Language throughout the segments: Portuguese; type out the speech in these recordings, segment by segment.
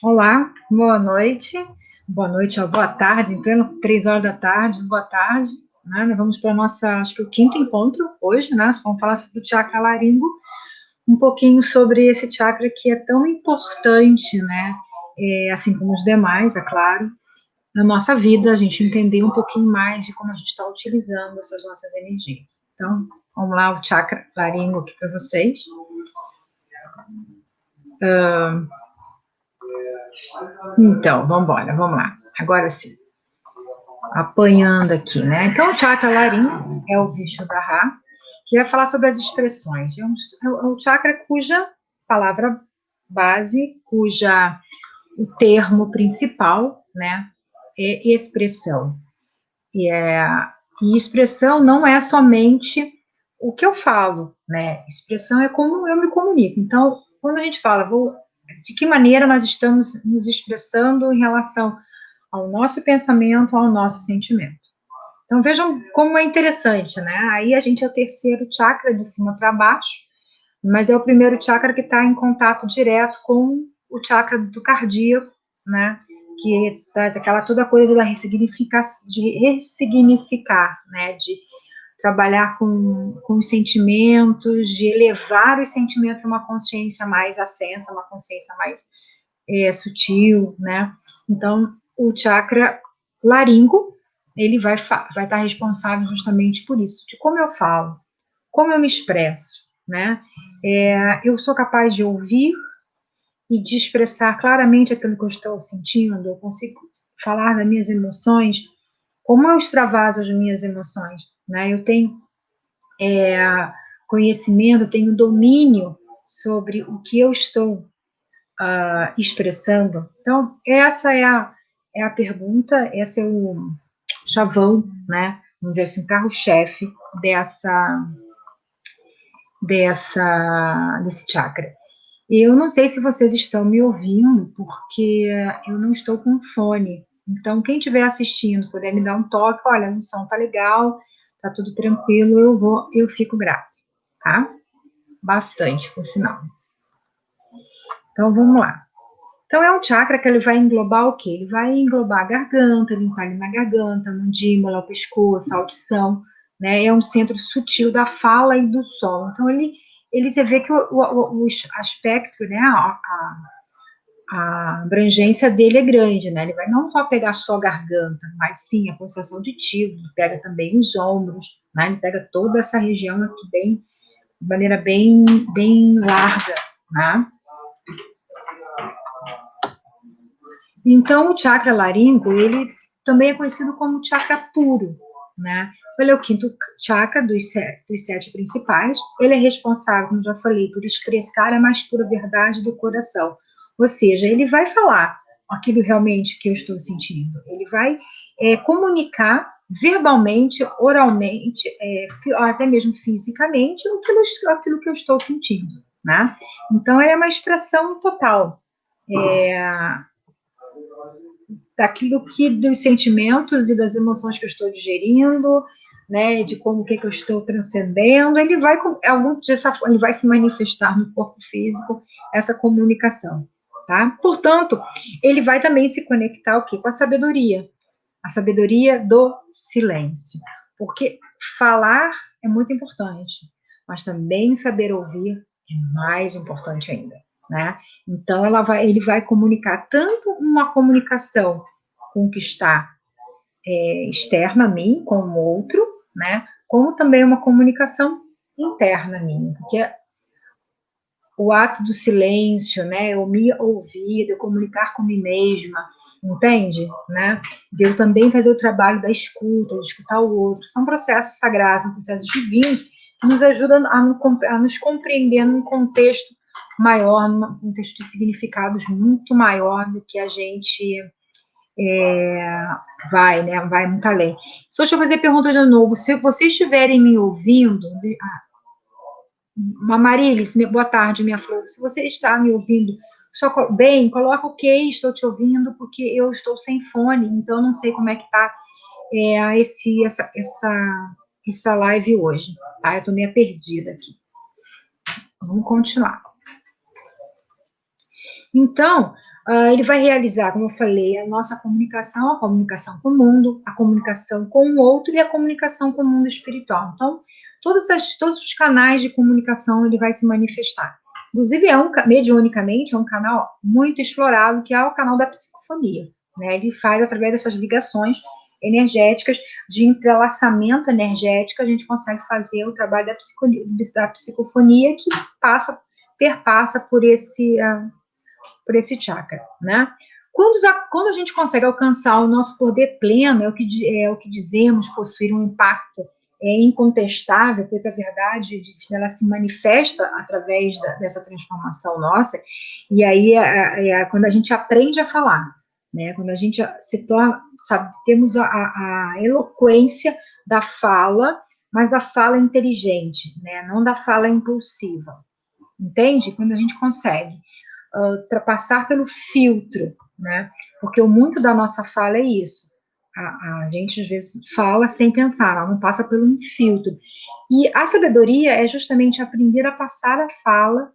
Olá, boa noite, ó, boa tarde, em pleno 3 horas da tarde, boa tarde, né? Nós vamos para a nossa, acho que o quinto encontro hoje, né? Vamos falar sobre o chakra laringo, um pouquinho sobre esse chakra que é tão importante, né? Assim como os demais, é claro, na nossa vida, a gente entender um pouquinho mais de como a gente está utilizando essas nossas energias. Então, vamos lá, o chakra laringo aqui para vocês. Então, vamos embora, vamos lá. Agora sim. Apanhando aqui, né? Então, o chakra laringe é o Vishuddhara, que vai falar sobre as expressões. É um chakra cuja palavra base, cuja o termo principal, né, é expressão. E expressão não é somente o que eu falo, né? Expressão é como eu me comunico. Então, quando a gente fala, de que maneira nós estamos nos expressando em relação ao nosso pensamento, ao nosso sentimento. Então vejam como é interessante, né? Aí a gente é o terceiro chakra de cima para baixo, mas é o primeiro chakra que está em contato direto com o chakra do cardíaco, né? Que traz aquela toda coisa de ressignificar, né? De trabalhar com os sentimentos, de elevar os sentimentos para uma consciência mais ascensa, uma consciência mais sutil, né? Então, o chakra laringo, ele vai estar responsável justamente por isso, de como eu falo, como eu me expresso, né? Eu sou capaz de ouvir e de expressar claramente aquilo que eu estou sentindo, eu consigo falar das minhas emoções, como eu extravaso as minhas emoções, né? Eu tenho conhecimento, tenho domínio sobre o que eu estou expressando. Então, essa é a pergunta, esse é o chavão, né? Vamos dizer assim, o carro-chefe desse chakra. Eu não sei se vocês estão me ouvindo, porque eu não estou com fone. Então, quem estiver assistindo, puder me dar um toque, olha, o som tá legal, tá tudo tranquilo, eu fico grata, tá? Bastante, por sinal. Então, vamos lá. Então, é um chakra que ele vai englobar o quê? Ele vai englobar a garganta, limpar ali na garganta, mandíbula, o pescoço, a audição, né? É um centro sutil da fala e do som. Então, você vê que o aspecto, né? A abrangência dele é grande, né? Ele vai não só pegar só a garganta, mas sim a pulsação auditiva, ele pega também os ombros, né? Ele pega toda essa região aqui bem, de maneira bem, bem larga, né? Então, o chakra laringo, ele também é conhecido como chakra puro, né? Ele é o quinto chakra dos sete principais. Ele é responsável, como já falei, por expressar a mais pura verdade do coração. Ou seja, ele vai falar aquilo realmente que eu estou sentindo. Ele vai comunicar verbalmente, oralmente, até mesmo fisicamente, aquilo que eu estou sentindo, né? Então, é uma expressão total. Daquilo que dos sentimentos e das emoções que eu estou digerindo, né, de como que eu estou transcendendo, ele vai se manifestar no corpo físico essa comunicação, tá? Portanto, ele vai também se conectar o quê? Com a sabedoria do silêncio, porque falar é muito importante, mas também saber ouvir é mais importante ainda, né? Então ele vai comunicar tanto uma comunicação com o que está externa a mim, com o outro, né? Como também uma comunicação interna a mim, porque o ato do silêncio, né? Eu me ouvir, de eu comunicar com mim mesma, entende? Né? De eu também fazer o trabalho da escuta, de escutar o outro. São processos sagrados, são processos divinos que nos ajudam a nos compreender num contexto maior, num contexto de significados muito maior do que a gente vai, né? Vai muito além. Só deixa eu fazer a pergunta de novo. Se vocês estiverem me ouvindo, Marilis, boa tarde, minha flor. Se você está me ouvindo bem, coloca ok, estou te ouvindo, porque eu estou sem fone, então não sei como é que está essa live hoje, tá? Eu estou meio perdida aqui. Vamos continuar. Então, Ele vai realizar, como eu falei, a nossa comunicação, a comunicação com o mundo, a comunicação com o outro e a comunicação com o mundo espiritual. Então, todos os canais de comunicação ele vai se manifestar. Inclusive, mediunicamente, é um canal muito explorado, que é o canal da psicofonia. Né? Ele faz, através dessas ligações energéticas, de entrelaçamento energético, a gente consegue fazer o trabalho da psicofonia, que perpassa por esse chakra, né? Quando a gente consegue alcançar o nosso poder pleno, é o que dizemos, possuir um impacto incontestável, pois a verdade ela se manifesta através dessa transformação nossa, e aí quando a gente aprende a falar, né? Quando a gente se torna, sabe, temos a eloquência da fala, mas da fala inteligente, né? Não da fala impulsiva, entende? Quando a gente consegue ultrapassar pelo filtro, né? Porque muito da nossa fala é isso. A gente, às vezes, fala sem pensar, ela não passa por um filtro. E a sabedoria é justamente aprender a passar a fala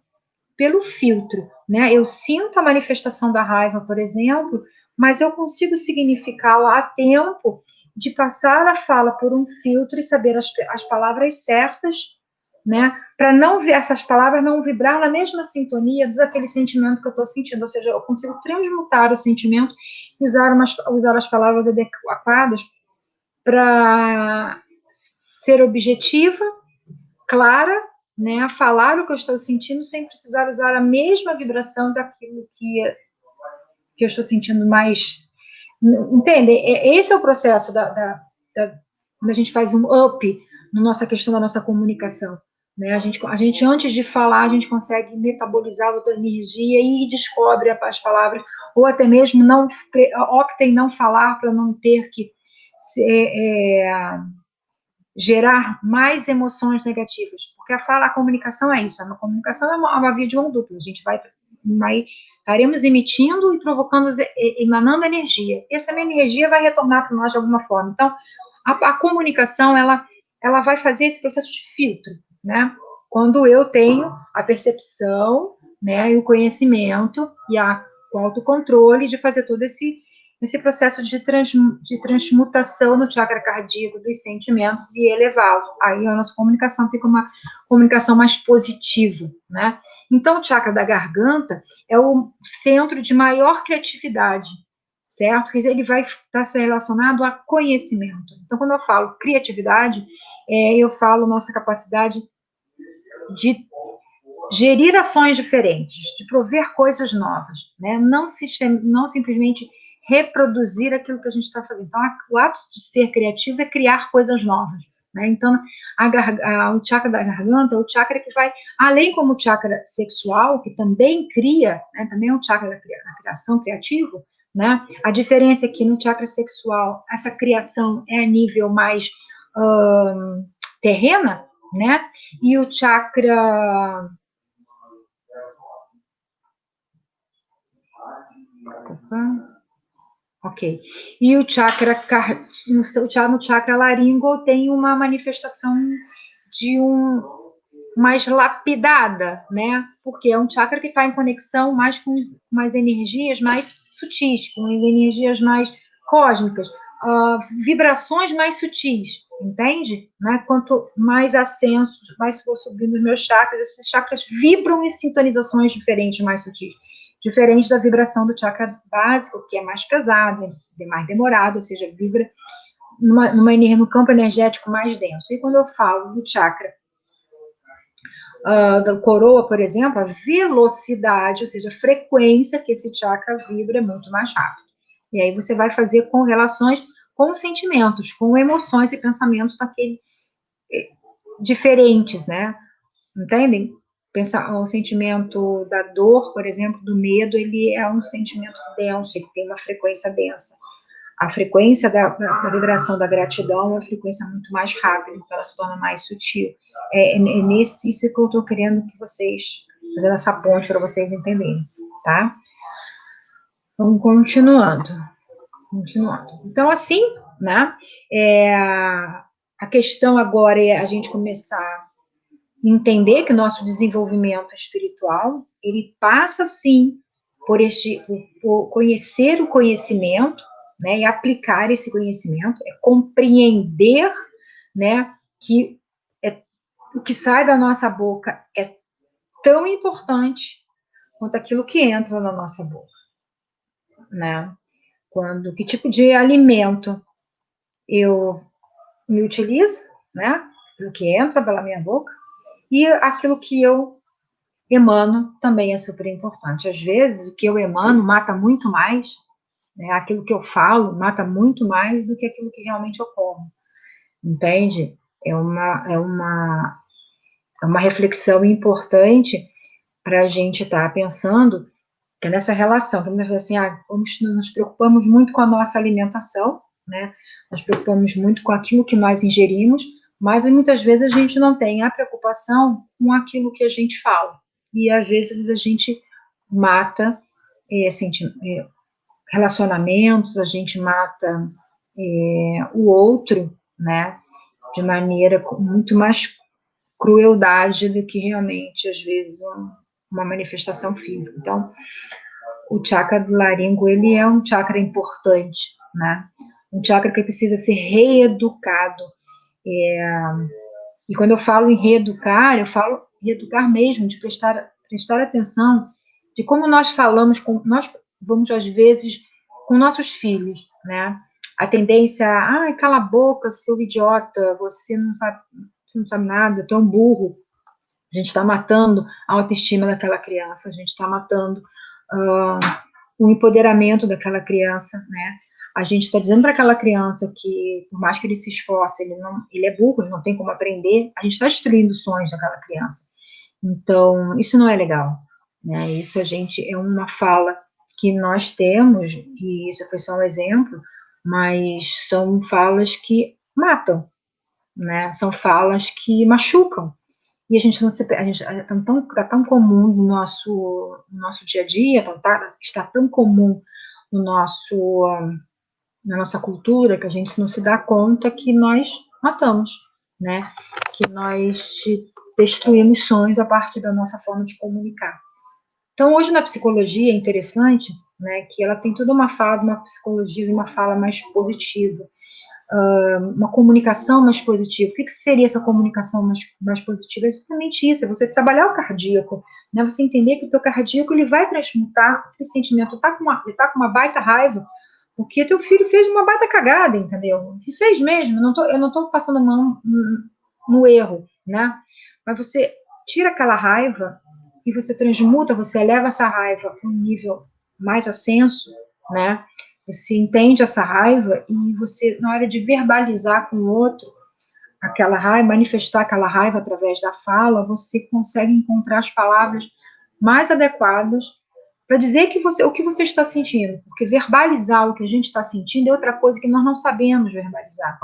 pelo filtro, né? Eu sinto a manifestação da raiva, por exemplo, mas eu consigo significá-la a tempo de passar a fala por um filtro e saber as palavras certas, né? Para não ver essas palavras não vibrar na mesma sintonia daquele sentimento que eu estou sentindo, ou seja, eu consigo transmutar o sentimento e usar as palavras adequadas para ser objetiva, clara, né? Falar o que eu estou sentindo sem precisar usar a mesma vibração daquilo que eu estou sentindo mais. Entende? Esse é o processo quando a gente faz um up na nossa questão da nossa comunicação. Né? A gente, antes de falar, a gente consegue metabolizar a outra energia e descobre as palavras, ou até mesmo opta em não falar para não ter que gerar mais emoções negativas. Porque a comunicação é isso, a comunicação é uma via de mão dupla. A gente estaremos emitindo e provocando, emanando energia. Essa energia vai retornar para nós de alguma forma. Então, a comunicação, ela vai fazer esse processo de filtro, né? Quando eu tenho a percepção, né, e o conhecimento e o autocontrole de fazer todo esse processo de transmutação no chakra cardíaco dos sentimentos e elevá-los. Aí a nossa comunicação fica uma comunicação mais positiva, né? Então, o chakra da garganta é o centro de maior criatividade, certo? Que ele vai estar relacionado a conhecimento. Então, quando eu falo criatividade, eu falo nossa capacidade de gerir ações diferentes, de prover coisas novas, né? Não simplesmente reproduzir aquilo que a gente está fazendo. Então, o ato de ser criativo é criar coisas novas, né? Então, o chakra da garganta é o chakra que vai, além como o chakra sexual, que também cria, né? Também é um chakra da criação criativo, né? A diferença é que no chakra sexual, essa criação é a nível mais terrena, né? E o chakra... Ok. E o chakra, no chakra laríngeo tem uma manifestação de mais lapidada, né? Porque é um chakra que está em conexão mais com as energias mais sutis, com as energias mais cósmicas, vibrações mais sutis, entende? Né? Quanto mais ascensos, mais for subindo os meus chakras, esses chakras vibram em sintonizações diferentes, mais sutis. Diferente da vibração do chakra básico, que é mais pesado, é mais demorado, ou seja, vibra no campo energético mais denso. E quando eu falo do chakra da coroa, por exemplo, a velocidade, ou seja, a frequência que esse chakra vibra é muito mais rápido. E aí você vai fazer com relações com sentimentos, com emoções e pensamentos diferentes, né? Entendem? O sentimento da dor, por exemplo, do medo, ele é um sentimento denso, ele tem uma frequência densa. A frequência da vibração da gratidão é uma frequência muito mais rápida, então ela se torna mais sutil. Isso que eu estou querendo que vocês, fazendo essa ponte para vocês entenderem, tá? Vamos continuando. Então, assim, né? A questão agora é a gente começar entender que o nosso desenvolvimento espiritual, ele passa, sim, por conhecer o conhecimento, né, e aplicar esse conhecimento, é compreender, né, que o que sai da nossa boca é tão importante quanto aquilo que entra na nossa boca, né? Que tipo de alimento eu me utilizo, né? O que entra pela minha boca, e aquilo que eu emano também é super importante. Às vezes, o que eu emano mata muito mais, né? Aquilo que eu falo mata muito mais do que aquilo que realmente eu como, entende? É uma reflexão importante para a gente estar pensando que é nessa relação, que nós assim, nos preocupamos muito com a nossa alimentação, né? Nós preocupamos muito com aquilo que nós ingerimos, mas muitas vezes a gente não tem a preocupação com aquilo que a gente fala. E às vezes a gente mata relacionamentos, a gente mata o outro, né? De maneira com muito mais crueldade do que realmente, às vezes, uma manifestação física. Então, o chakra do laringo, ele é um chakra importante, né? Um chakra que precisa ser reeducado. E quando eu falo em reeducar, eu falo reeducar mesmo, de prestar atenção de como nós falamos, nós vamos, às vezes, com nossos filhos, né? A tendência, cala a boca, seu idiota, você não sabe nada, tu é um burro. A gente está matando a autoestima daquela criança, a gente está matando o empoderamento daquela criança, né? A gente está dizendo para aquela criança que, por mais que ele se esforce, ele é burro, ele não tem como aprender, a gente está destruindo os sonhos daquela criança. Então, isso não é legal, né? Isso é uma fala que nós temos, e isso foi só um exemplo, mas são falas que matam, né? São falas que machucam. E a gente não se, a gente tá tão comum no nosso dia a dia, está tão comum no na nossa cultura, que a gente não se dá conta que nós matamos, né? Que nós destruímos sonhos a partir da nossa forma de comunicar. Então, hoje na psicologia é interessante, né, que ela tem toda uma fala, uma psicologia e uma fala mais positiva, uma comunicação mais positiva. O que seria essa comunicação mais positiva? É exatamente isso, é você trabalhar o cardíaco, né? Você entender que o teu cardíaco ele vai transmutar aquele sentimento, ele tá com uma baita raiva, porque teu filho fez uma baita cagada, entendeu? E fez mesmo, eu não tô passando a mão no erro, né? Mas você tira aquela raiva e você transmuta, você eleva essa raiva para um nível mais ascenso, né? Você entende essa raiva e você, na hora de verbalizar com o outro aquela raiva, manifestar aquela raiva através da fala, você consegue encontrar as palavras mais adequadas para dizer o que você está sentindo. Porque verbalizar o que a gente está sentindo é outra coisa que nós não sabemos verbalizar,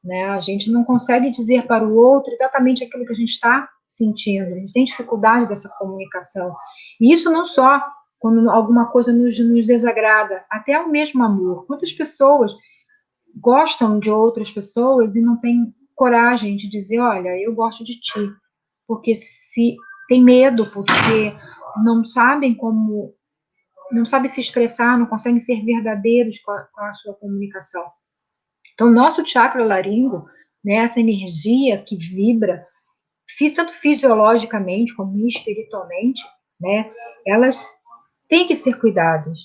né? A gente não consegue dizer para o outro exatamente aquilo que a gente está sentindo. A gente tem dificuldade dessa comunicação. E isso não só quando alguma coisa nos desagrada, até o mesmo amor. Quantas pessoas gostam de outras pessoas e não têm coragem de dizer, olha, eu gosto de ti, porque se tem medo, porque não sabem se expressar, não conseguem ser verdadeiros com a sua comunicação. Então, nosso chakra laringo, né, essa energia que vibra, tanto fisiologicamente como espiritualmente, né, elas têm que ser cuidadas,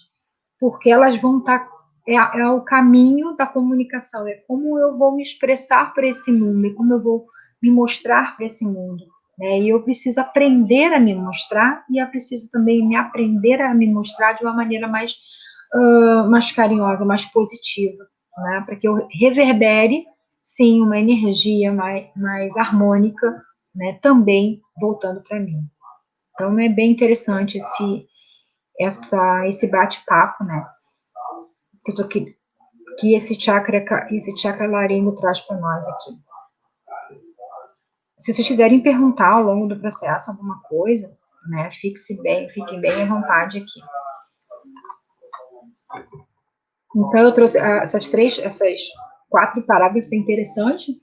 porque elas vão estar. É o caminho da comunicação, é como eu vou me expressar para esse mundo, é como eu vou me mostrar para esse mundo. Né? E eu preciso aprender a me mostrar, e eu preciso também me aprender a me mostrar de uma maneira mais carinhosa, mais positiva, né? Para que eu reverbere, sim, uma energia mais harmônica, né? Também voltando para mim. Então, é bem interessante esse bate-papo, né? Que esse chakra laringo traz para nós aqui. Se vocês quiserem perguntar ao longo do processo alguma coisa, né, fiquem bem à vontade aqui. Então, eu trouxe essas 4 parágrafos, é interessante.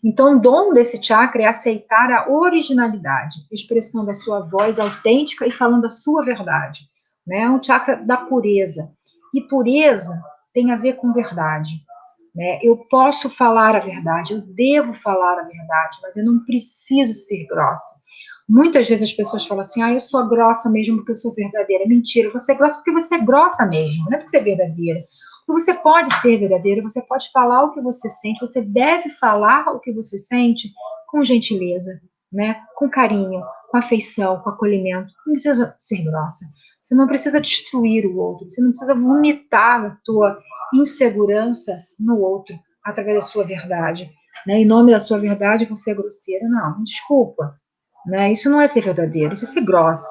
Então, o dom desse chakra é aceitar a originalidade, expressão da sua voz autêntica e falando a sua verdade. né? É um chakra da pureza. E pureza tem a ver com verdade, né? Eu posso falar a verdade, eu devo falar a verdade, mas eu não preciso ser grossa. Muitas vezes as pessoas falam assim, eu sou grossa mesmo porque eu sou verdadeira. Mentira, você é grossa porque você é grossa mesmo, não é porque você é verdadeira. Porque você pode ser verdadeira, você pode falar o que você sente, você deve falar o que você sente com gentileza, né? Com carinho, com afeição, com acolhimento. Não precisa ser grossa. Você não precisa destruir o outro, você não precisa vomitar a tua insegurança no outro através da sua verdade. Né? Em nome da sua verdade, você é grosseira. Não, desculpa. Né? Isso não é ser verdadeiro, isso é ser grossa.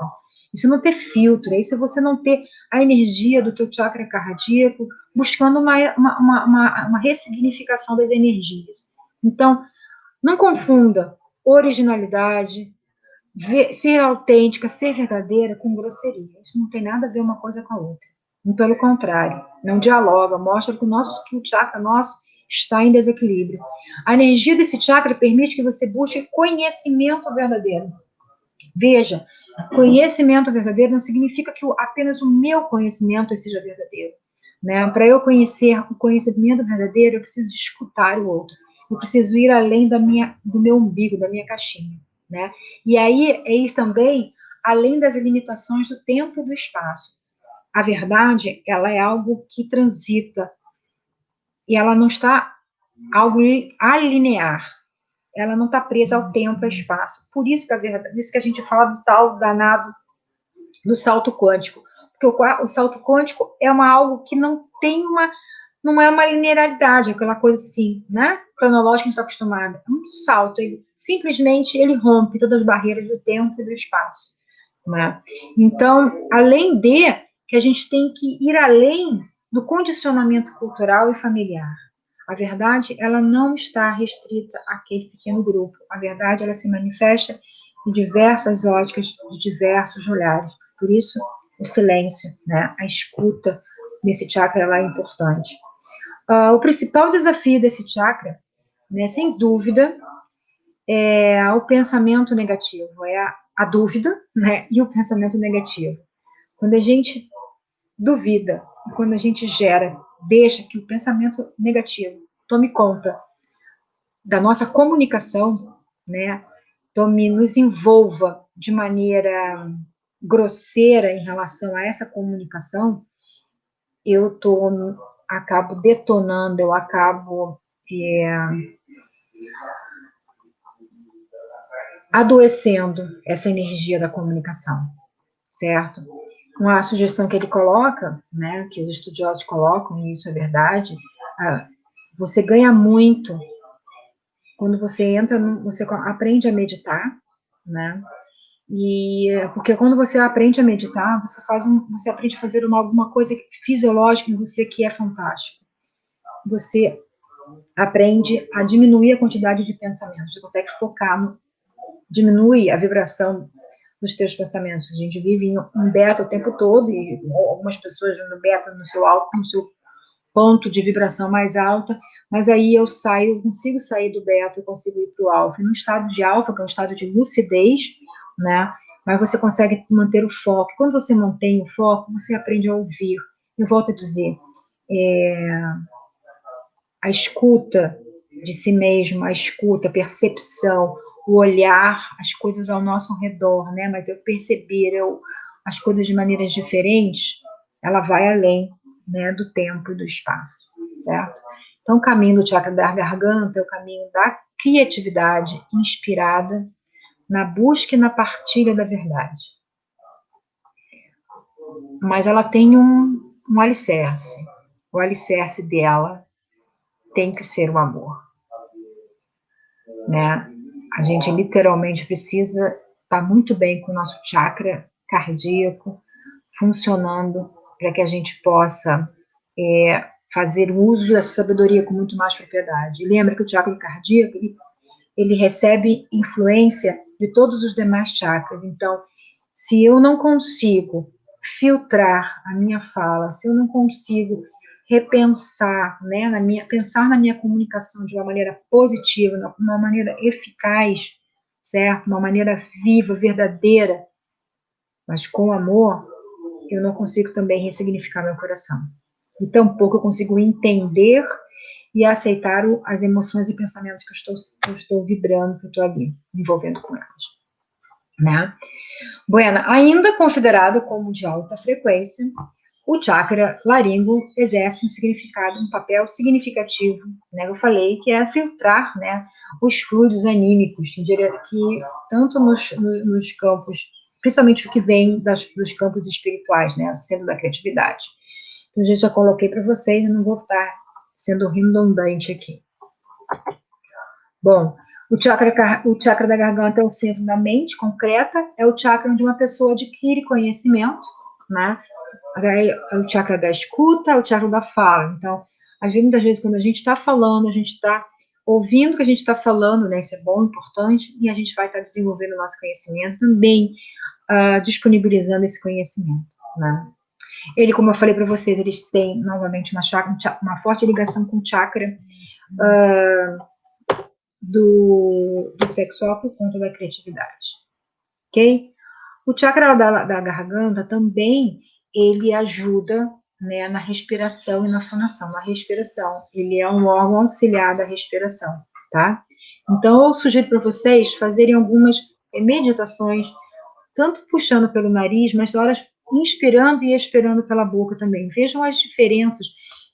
Isso não ter filtro, isso é você não ter a energia do teu chakra cardíaco buscando uma ressignificação das energias. Então, não confunda originalidade, ser autêntica, ser verdadeira com grosseria. Isso não tem nada a ver uma coisa com a outra. E pelo contrário, não dialoga, mostra que o chakra nosso está em desequilíbrio. A energia desse chakra permite que você busque conhecimento verdadeiro. Veja, conhecimento verdadeiro não significa que apenas o meu conhecimento seja verdadeiro. Né? Para eu conhecer o conhecimento verdadeiro, eu preciso escutar o outro. Eu preciso ir além do meu umbigo, da minha caixinha. Né? E aí é ir também além das limitações do tempo e do espaço. A verdade, ela é algo que transita e ela não está algo alinear. Ela não está presa ao tempo e ao espaço. Por isso que a gente fala do tal danado do salto quântico. Porque o salto quântico é algo que não é uma linearidade, aquela coisa assim, né? Cronológica que a gente está acostumado. É um salto, simplesmente ele rompe todas as barreiras do tempo e do espaço. Né? Então, além de que a gente tem que ir além do condicionamento cultural e familiar. A verdade, ela não está restrita àquele pequeno grupo. A verdade, ela se manifesta em diversas óticas, de diversos olhares. Por isso, o silêncio, né? A escuta nesse chakra ela é importante. O principal desafio desse chakra, né, sem dúvida, é o pensamento negativo, é a dúvida, né, e o pensamento negativo. Quando a gente duvida, quando a gente deixa que o pensamento negativo tome conta da nossa comunicação, né, nos envolva de maneira grosseira em relação a essa comunicação, acabo detonando, eu acabo adoecendo essa energia da comunicação, certo? Uma sugestão que ele coloca, né, que os estudiosos colocam, e isso é verdade, você ganha muito quando você você aprende a meditar, né? E porque quando você aprende a meditar, você aprende a fazer alguma coisa fisiológica em você que é fantástico. Você aprende a diminuir a quantidade de pensamentos, você consegue focar, diminui a vibração dos teus pensamentos. A gente vive em beta o tempo todo, e algumas pessoas no beta, no seu alto, no seu ponto de vibração mais alta, mas aí eu consigo sair do beta, eu consigo ir para o alfa. E no estado de alfa, que é um estado de lucidez, né? Mas você consegue manter o foco. Quando você mantém o foco, você aprende a ouvir. Eu volto a dizer, a escuta de si mesmo, a escuta, a percepção, o olhar, as coisas ao nosso redor, né? Mas eu perceber as coisas de maneiras diferentes, ela vai além, né, do tempo e do espaço, certo? Então, o caminho do chakra da garganta é o caminho da criatividade inspirada na busca e na partilha da verdade. Mas ela tem um alicerce. O alicerce dela tem que ser o amor, né? A gente literalmente precisa estar muito bem com o nosso chakra cardíaco funcionando para que a gente possa fazer uso dessa sabedoria com muito mais propriedade. E lembra que o chakra cardíaco ele recebe influência de todos os demais chakras. Então, se eu não consigo filtrar a minha fala, se eu não consigo repensar, né, pensar na minha comunicação de uma maneira positiva, de uma maneira eficaz, certo? Uma maneira viva, verdadeira, mas com amor, eu não consigo também ressignificar meu coração. E tampouco eu consigo entender e aceitar as emoções e pensamentos que eu estou vibrando, que eu estou ali, me envolvendo com elas. Né? Bueno, ainda considerado como de alta frequência, o chakra laríngeo exerce um papel significativo, né? Eu falei que é filtrar, né, os fluidos anímicos, que tanto nos campos, principalmente o que vem dos campos espirituais, né, o centro da criatividade. Então, eu já coloquei para vocês, eu não vou estar sendo redundante aqui. Bom, o chakra da garganta é o centro da mente concreta, é o chakra onde uma pessoa adquire conhecimento, né? É o chakra da escuta, é o chakra da fala. Então, muitas vezes, quando a gente está falando, a gente está ouvindo o que a gente está falando, né? Isso é bom, importante, e a gente vai estar desenvolvendo o nosso conhecimento também, disponibilizando esse conhecimento, né? Ele, como eu falei para vocês, eles têm, novamente, uma forte ligação com o chakra do sexual por conta da criatividade, ok? O chakra da garganta também, ele ajuda, né, na respiração e na fonação. Na respiração, ele é um órgão auxiliar da respiração, tá? Então, eu sugiro para vocês fazerem algumas meditações, tanto puxando pelo nariz, mas horas inspirando e expirando pela boca também. Vejam as diferenças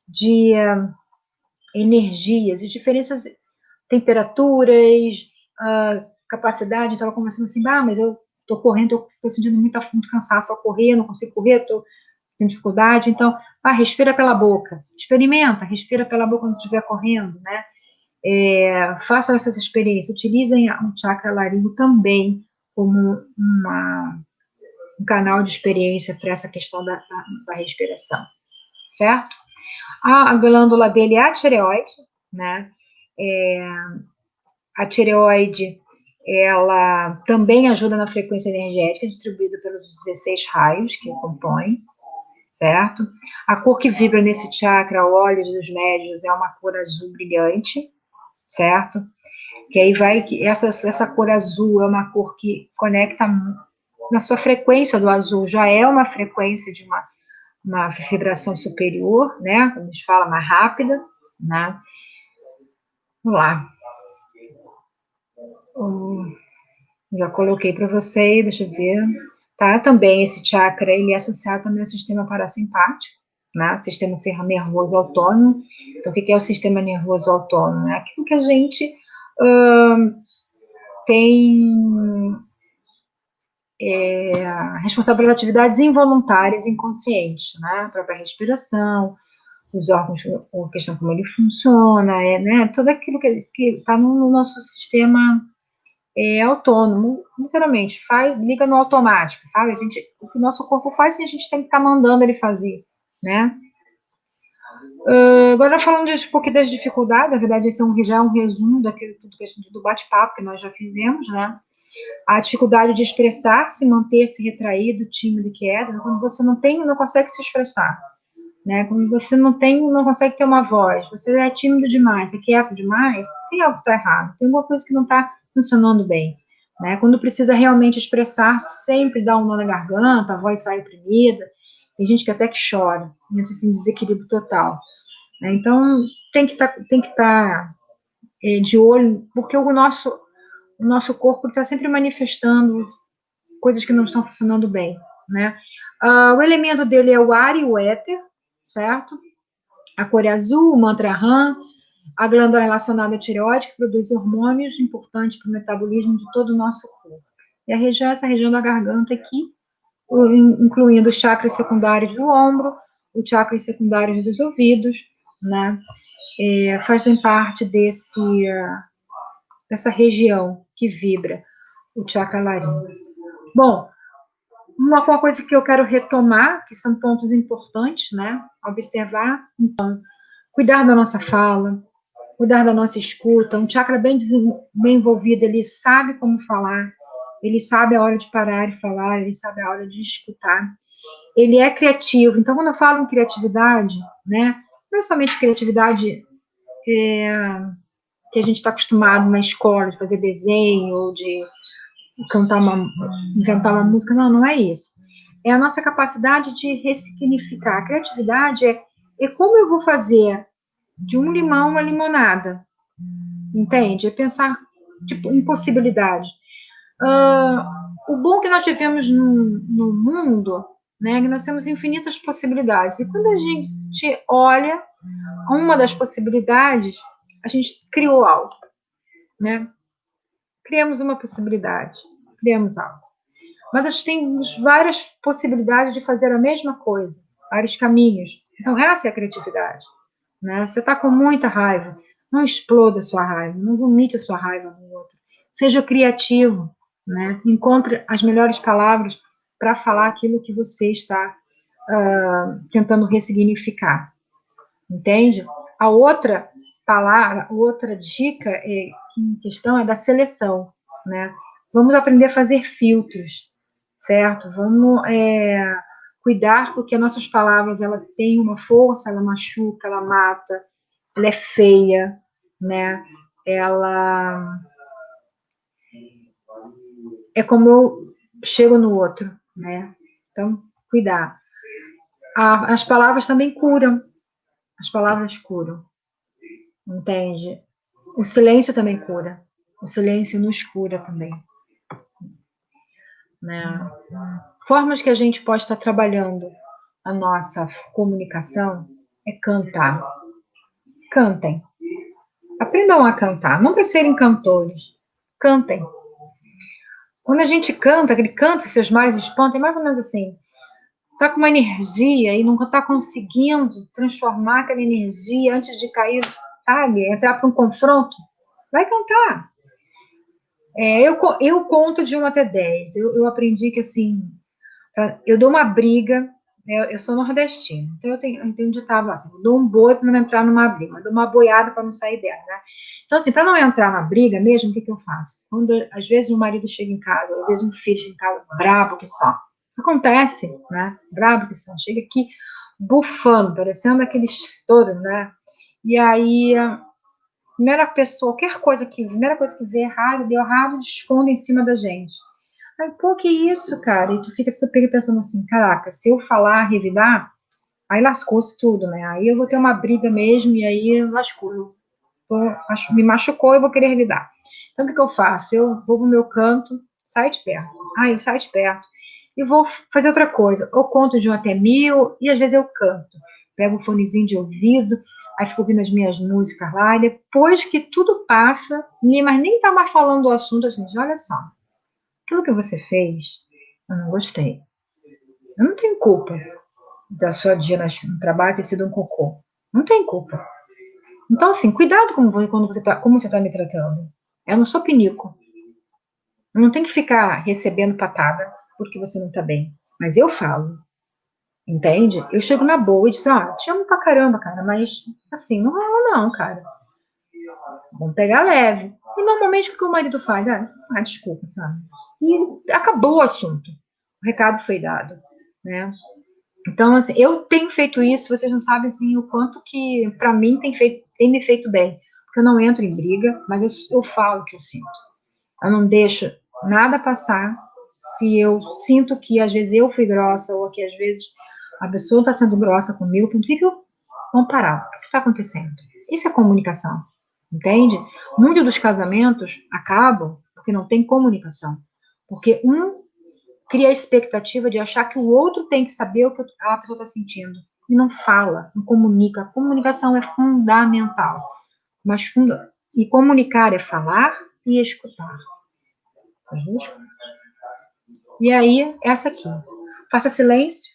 de energias, as diferenças, temperaturas, capacidade. Eu estava conversando assim, mas eu estou correndo, estou sentindo muito cansaço ao correr, não consigo correr, estou tendo dificuldade. Então, respira pela boca, experimenta, respira pela boca quando estiver correndo, né? Façam essas experiências, utilizem o chakra laríngeo também como um canal de experiência para essa questão da respiração, certo? A glândula dele é a tireoide, né? A tireoide, ela também ajuda na frequência energética, distribuída pelos 16 raios que compõem, certo? A cor que vibra nesse chakra, o óleo dos médiuns, é uma cor azul brilhante, certo? Que aí essa cor azul é uma cor que conecta na sua frequência do azul, já é uma frequência de uma vibração superior, né? Como a gente fala, mais rápida, né? Vamos lá. Já coloquei para vocês, deixa eu ver. Tá? Também esse chakra, ele é associado também ao sistema parasimpático, né? Sistema nervoso autônomo. Então, o que é o sistema nervoso autônomo? É aquilo que a gente tem responsável pelas atividades involuntárias, inconscientes, né? A própria respiração, os órgãos, a questão como ele funciona, né? Tudo aquilo que está no nosso sistema autônomo, literalmente, liga no automático, sabe? O que o nosso corpo faz, a gente tem que estar mandando ele fazer, né? Agora, falando um pouquinho das dificuldades, na verdade, esse já é um resumo do bate-papo que nós já fizemos, né? A dificuldade de expressar-se, manter-se retraído, tímido e quieto, quando você não consegue se expressar, né? Quando você não consegue ter uma voz, você é tímido demais, é quieto demais, tem algo que está errado, tem alguma coisa que não está funcionando bem, né? Quando precisa realmente expressar, sempre dá um nó na garganta, a voz sai oprimida, tem gente que até que chora, entra assim, desequilíbrio total, né? Então, tem que estar de olho, porque o nosso corpo está sempre manifestando coisas que não estão funcionando bem, né? O elemento dele é o ar e o éter, certo? A cor é azul, o mantra Ram, a glândula relacionada à tireoide, que produz hormônios importantes para o metabolismo de todo o nosso corpo. E essa região da garganta aqui, incluindo os chakras secundários do ombro, os chakras secundários dos ouvidos, né? Fazem parte dessa região que vibra o chakra laríngeo. Bom, uma coisa que eu quero retomar, que são pontos importantes, né? Observar, então, cuidar da nossa fala, cuidar da nossa escuta. Um chakra bem envolvido, ele sabe como falar, ele sabe a hora de parar e falar, ele sabe a hora de escutar. Ele é criativo. Então, quando eu falo em criatividade, né? Não é somente criatividade que a gente está acostumado na escola, de fazer desenho, ou de inventar uma música. Não é isso. é a nossa capacidade de ressignificar. A criatividade é como eu vou fazer de um limão uma limonada, entende? É pensar tipo, em possibilidade. O bom que nós vivemos no mundo, né, é que nós temos infinitas possibilidades. E quando a gente olha uma das possibilidades, a gente criou algo, né? Criamos uma possibilidade, criamos algo. Mas nós temos várias possibilidades de fazer a mesma coisa, vários caminhos. Então, essa é a criatividade. Né? Você está com muita raiva, não exploda a sua raiva, não vomite a sua raiva no outro. Seja criativo, né? Encontre as melhores palavras para falar aquilo que você está tentando ressignificar. Entende? A outra palavra, outra dica em questão é da seleção, né? Vamos aprender a fazer filtros, certo? Vamos cuidar porque nossas palavras ela têm uma força, ela machuca, ela mata, ela é feia, né? Ela é como eu chego no outro, né? Então, cuidar. As palavras também curam. As palavras curam, entende? O silêncio também cura. O silêncio nos cura também, né? Formas que a gente pode estar trabalhando a nossa comunicação é cantar. Cantem. Aprendam a cantar. Não para serem cantores. Cantem. Quando a gente canta, aquele canto, seus males espantam, é mais ou menos assim. Está com uma energia e não está conseguindo transformar aquela energia antes de cair, sabe? Entrar para um confronto. Vai cantar. Eu conto de 1 até 10. Eu aprendi que, assim, eu dou uma briga, né? Eu sou nordestina, então eu tenho um ditado assim, eu dou um boi para não entrar numa briga, eu dou uma boiada para não sair dela, né? Então, assim, para não entrar na briga mesmo, o que eu faço? Quando, às vezes, o marido chega em casa, às vezes um filho chega em casa, brabo que só. Acontece, né? Brabo que só. Chega aqui bufando, parecendo aquele estouro, né? E aí, primeira coisa que vê errado, deu errado, esconde em cima da gente. Aí, pô, que isso, cara? E tu fica super pensando assim, caraca, se eu falar, revidar, aí lascou-se tudo, né? Aí eu vou ter uma briga mesmo, e aí lascou. Me machucou, eu vou querer revidar. Então, o que eu faço? Eu vou pro meu canto, sai de perto. Eu saio de perto. E vou fazer outra coisa. Eu conto de 1 até 1000, e às vezes eu canto. Pego um fonezinho de ouvido, aí fico ouvindo as minhas músicas lá, e depois que tudo passa, mas nem tá mais falando do assunto, assim, olha só, aquilo que você fez, eu não gostei. Eu não tenho culpa da sua dia no trabalho ter sido um cocô. Não tem culpa. Então, assim, cuidado como você tá me tratando. Eu não sou pinico. Eu não tenho que ficar recebendo patada porque você não tá bem. Mas eu falo, entende? Eu chego na boa e digo, te amo pra caramba, cara, mas assim, não rola não, cara. Vamos pegar leve. E normalmente o que o marido faz? Desculpa, sabe? E acabou o assunto. O recado foi dado, né? Então, assim, eu tenho feito isso, vocês não sabem, assim, o quanto que, para mim, tem me feito bem. Porque eu não entro em briga, mas eu falo o que eu sinto. Eu não deixo nada passar se eu sinto que, às vezes, eu fui grossa, ou que, às vezes, a pessoa está sendo grossa comigo, por que eu... Vamos parar. O que está acontecendo? Isso é comunicação, entende? Muitos dos casamentos acabam porque não tem comunicação. Porque um cria a expectativa de achar que o outro tem que saber o que a pessoa está sentindo. E não fala, não comunica. A comunicação é fundamental. E comunicar é falar e escutar. E aí, essa aqui. Faça silêncio.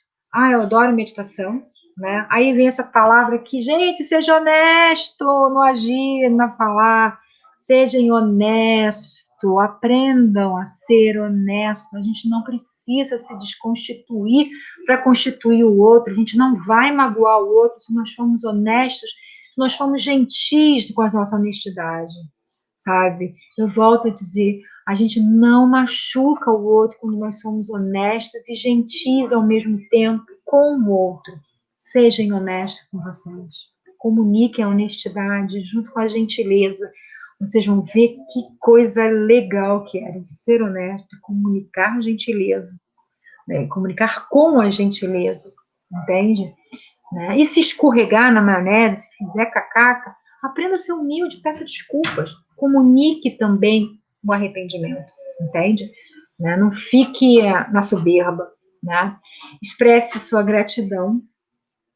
Eu adoro meditação. Né? Aí vem essa palavra aqui, gente, seja honesto no agir, na falar, sejam honestos, aprendam a ser honesto. A gente não precisa se desconstituir para constituir o outro, a gente não vai magoar o outro se nós formos honestos, se nós formos gentis com a nossa honestidade, sabe? Eu volto a dizer, a gente não machuca o outro quando nós somos honestos e gentis ao mesmo tempo com o outro. Sejam honestos com vocês. Comuniquem a honestidade junto com a gentileza. Vocês vão ver que coisa legal que é de ser honesto, comunicar gentileza. né? Comunicar com a gentileza, entende? Né? E se escorregar na maionese, se fizer cacaca, aprenda a ser humilde, peça desculpas, comunique também o arrependimento, entende? Né? Não fique na soberba, né? Expresse sua gratidão.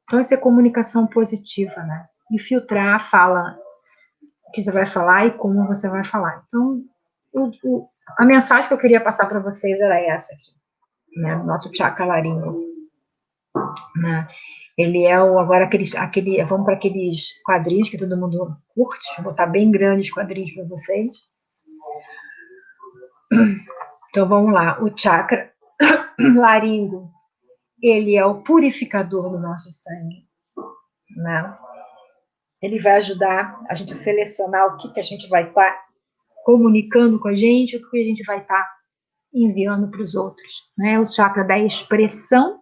Então, essa é comunicação positiva, né? E filtrar a fala que você vai falar e como você vai falar. Então, a mensagem que eu queria passar para vocês era essa aqui, né? Nosso chakra laringo, né? Ele é agora vamos para aqueles quadrinhos que todo mundo curte, vou botar bem grandes quadrinhos para vocês. Então vamos lá, o chakra laringo, ele é o purificador do nosso sangue, né? Ele vai ajudar a gente a selecionar o que a gente vai estar comunicando com a gente, o que a gente vai estar enviando para os outros, né? O chakra da expressão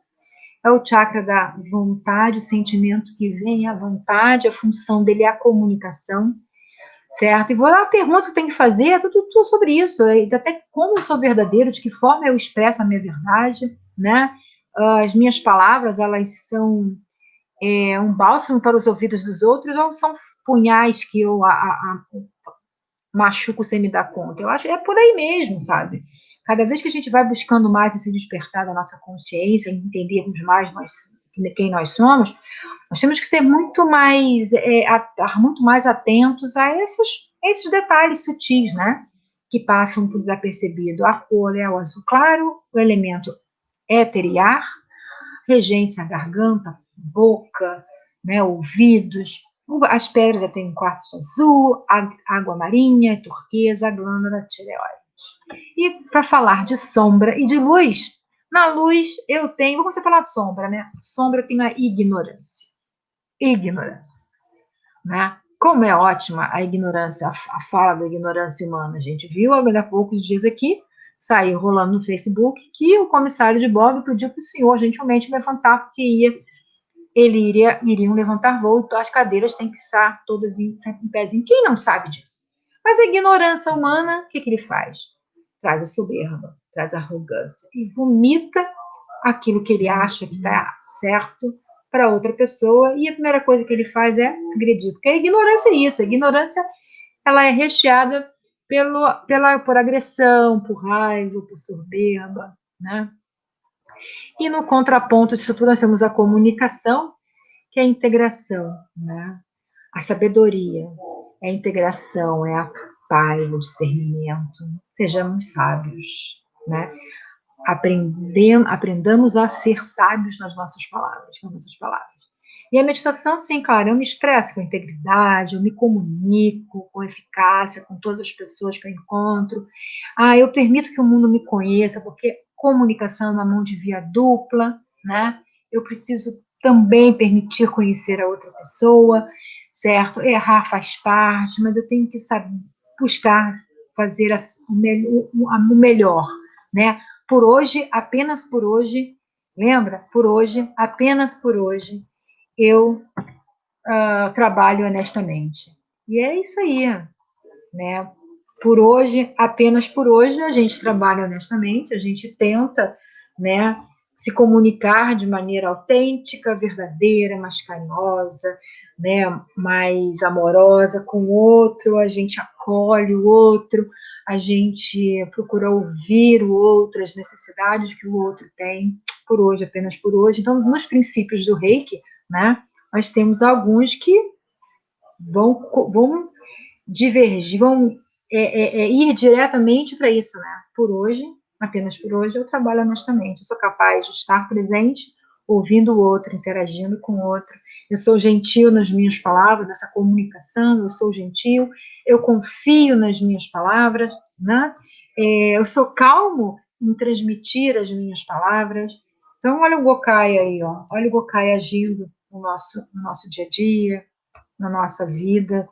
é o chakra da vontade, o sentimento que vem à vontade, a função dele é a comunicação, certo? E a pergunta que tem que fazer é tudo sobre isso, até como eu sou verdadeiro, de que forma eu expresso a minha verdade, né? As minhas palavras, elas são um bálsamo para os ouvidos dos outros ou são punhais que eu machuco sem me dar conta? Eu acho que é por aí mesmo, sabe? Cada vez que a gente vai buscando mais esse despertar da nossa consciência, entendermos mais quem nós somos, nós temos que ser muito mais, estar muito mais atentos a esses detalhes sutis, né? Que passam por desapercebido. A cor é o azul claro, o elemento éter e ar, regência a garganta, boca, né, ouvidos, as pedras têm um quartzo azul, água marinha, turquesa, a glândula tireoide. E para falar de sombra e de luz, na luz eu tenho, vamos falar de sombra, né? Sombra eu tenho a ignorância. Ignorância, né? Como é ótima a ignorância, a fala da ignorância humana. A gente viu há poucos dias aqui, saiu rolando no Facebook, que o comissário de bordo pediu para o senhor gentilmente levantar, porque iriam levantar voo, então as cadeiras têm que estar todas em pezinho. Quem não sabe disso? Mas a ignorância humana, o que ele faz? Traz a soberba, traz a arrogância e vomita aquilo que ele acha que está certo para outra pessoa, e a primeira coisa que ele faz é agredir, porque a ignorância é isso, a ignorância ela é recheada por agressão, por raiva, por soberba, né? E no contraponto disso tudo nós temos a comunicação, que é a integração, né? A sabedoria, é a integração, é a paz, o discernimento. Sejamos sábios, né? Aprendamos a ser sábios nas nossas palavras, com nossas palavras. E a meditação, sim, claro, eu me expresso com integridade, eu me comunico com eficácia com todas as pessoas que eu encontro. Eu permito que o mundo me conheça, porque comunicação é uma mão de via dupla, né? Eu preciso também permitir conhecer a outra pessoa, certo? Errar faz parte, mas eu tenho que saber buscar fazer o melhor, né? Por hoje, apenas por hoje, lembra? Por hoje, apenas por hoje, eu trabalho honestamente. E é isso aí, né? Por hoje, apenas por hoje, a gente trabalha honestamente, a gente tenta, né, se comunicar de maneira autêntica, verdadeira, mais carinhosa, né, mais amorosa com o outro, a gente acolhe o outro, a gente procura ouvir o outro, as necessidades que o outro tem, por hoje, apenas por hoje. Então, nos princípios do Reiki, né, nós temos alguns que vão divergir, vão ir diretamente para isso, né? Por hoje, apenas por hoje, eu trabalho honestamente. Eu sou capaz de estar presente, ouvindo o outro, interagindo com o outro. Eu sou gentil nas minhas palavras, nessa comunicação, eu sou gentil, eu confio nas minhas palavras, né? Eu sou calmo em transmitir as minhas palavras. Então, olha o Gokai aí, ó. Olha o Gokai agindo no nosso dia a dia, na nossa vida,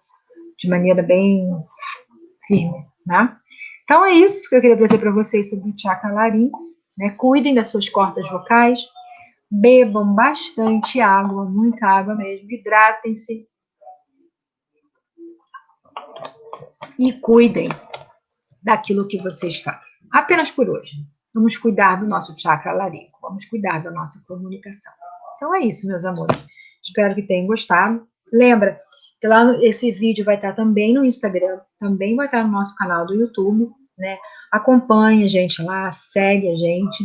de maneira bem firme, né? Então é isso que eu queria dizer para vocês sobre o chakra laríngeo, né? Cuidem das suas cordas vocais, bebam bastante água, muita água mesmo, hidratem-se e cuidem daquilo que vocês fazem. Apenas por hoje. Vamos cuidar do nosso chakra laríngeo. vamos cuidar da nossa comunicação. Então é isso, meus amores. Espero que tenham gostado. Lembra que lá esse vídeo vai estar também no Instagram, também vai estar no nosso canal do YouTube, né? Acompanhe a gente lá, segue a gente.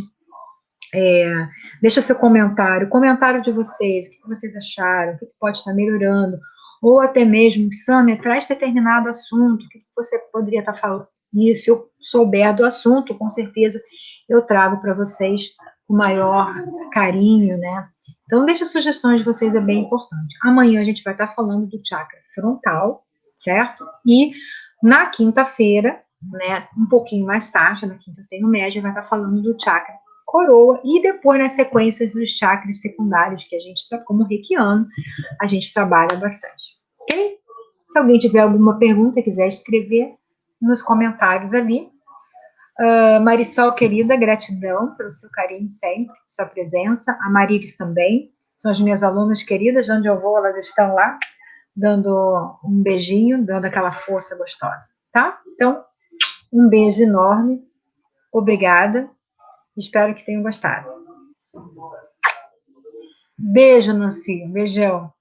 Deixa seu comentário, o comentário de vocês, o que vocês acharam, o que pode estar melhorando, ou até mesmo, Sâmia, traz determinado assunto, o que você poderia estar falando. E se eu souber do assunto, com certeza eu trago para vocês com o maior carinho, né? Então, deixa sugestões de vocês, é bem importante. Amanhã a gente vai estar falando do chakra frontal, certo? E na quinta-feira, né, um pouquinho mais tarde, na quinta tem o médio, vai estar falando do chakra coroa, e depois nas sequências dos chakras secundários, que a gente, como reikiano, a gente trabalha bastante. Ok? Se alguém tiver alguma pergunta, quiser escrever nos comentários ali. Marisol, querida, gratidão pelo seu carinho sempre, sua presença. A Marilis também, são as minhas alunas queridas, de onde eu vou, elas estão lá, dando um beijinho, dando aquela força gostosa, tá? Então, um beijo enorme, obrigada. Espero que tenham gostado. Beijo, Nancy. Beijão.